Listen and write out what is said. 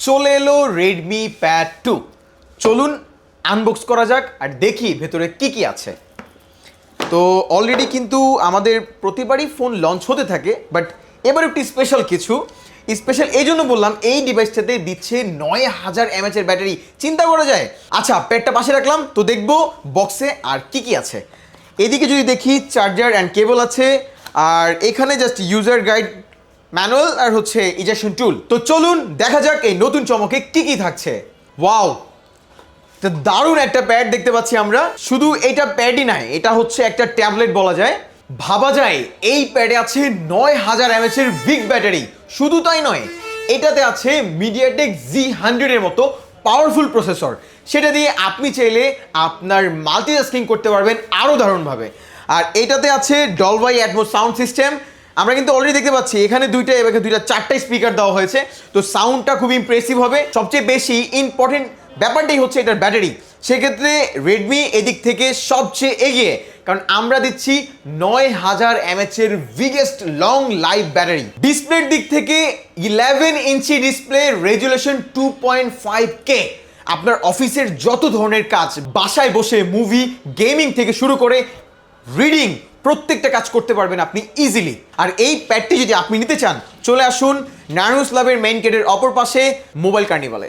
চলে এলো Redmi pad 2। চলুন আনবক্স করা যাক আর দেখি ভেতরে কি কি আছে। তো অলরেডি কিন্তু আমাদের প্রতিবারই ফোন লঞ্চ হতে থাকে, বাট এবার একটি স্পেশাল কিছু। স্পেশাল এই জন্য বললাম, এই ডিভাইসটাতে দিচ্ছে 9000 mAh এর ব্যাটারি। চিন্তা করা যায়। আচ্ছা, প্যাডটা পাশে রাখলাম, তো দেখবো বক্সে আর কি কি আছে। এদিকে যদি দেখি, চার্জার অ্যান্ড কেবল আছে, আর এখানে জাস্ট ইউজার গাইড, ম্যানুয়াল আর হচ্ছে ইজেকশন টুল। তো চলুন দেখা যাক এই নতুন চমকে কি কি থাকছে। ওয়াও, তো দারুণ একটা প্যাড দেখতে পাচ্ছি আমরা। শুধু এটা প্যাডই নয়, এটা হচ্ছে একটা ট্যাবলেট বলা যায়। ভাবা যায় এই প্যাডে আছে 9000 mAh এর বিগ ব্যাটারি। শুধু তাই নয়, এটাতে আছে মিডিয়াটেক Z100 এর মতো পাওয়ারফুল প্রসেসর। সেটা দিয়ে আপনি চাইলে আপনার মাল্টিটাস্কিং করতে পারবেন আরও দারুণভাবে। আর এটাতে আছে ডলবাই অ্যাটমস সাউন্ড সিস্টেম। আমরা কিন্তু অলরেডি দেখতে পাচ্ছি এখানে চারটাই স্পিকার দেওয়া হয়েছে, তো সাউন্ডটা খুব ইমপ্রেসিভ হবে। সবচেয়ে বেশি ইম্পর্টেন্ট ব্যাপারটাই হচ্ছে এটার ব্যাটারি। সেক্ষেত্রে রেডমি এদিক থেকে সবচেয়ে এগিয়ে, কারণ আমরা দিচ্ছি 9000 mAh এর বিগেস্ট লং লাইফ ব্যাটারি। ডিসপ্লের দিক থেকে 11 ইঞ্চি ডিসপ্লে, রেজুলেশন 2.5K। আপনার অফিসের যত ধরনের কাজ, বাসায় বসে মুভি, গেমিং থেকে শুরু করে রিডিং, প্রত্যেকটা কাজ করতে পারবেন আপনি ইজিলি। আর এই প্যাডটি যদি আপনি নিতে চান, চলে আসুন নারায়ণগঞ্জ ক্লাবের মেইন গেটের অপর পাশে মোবাইল কার্নিভালে।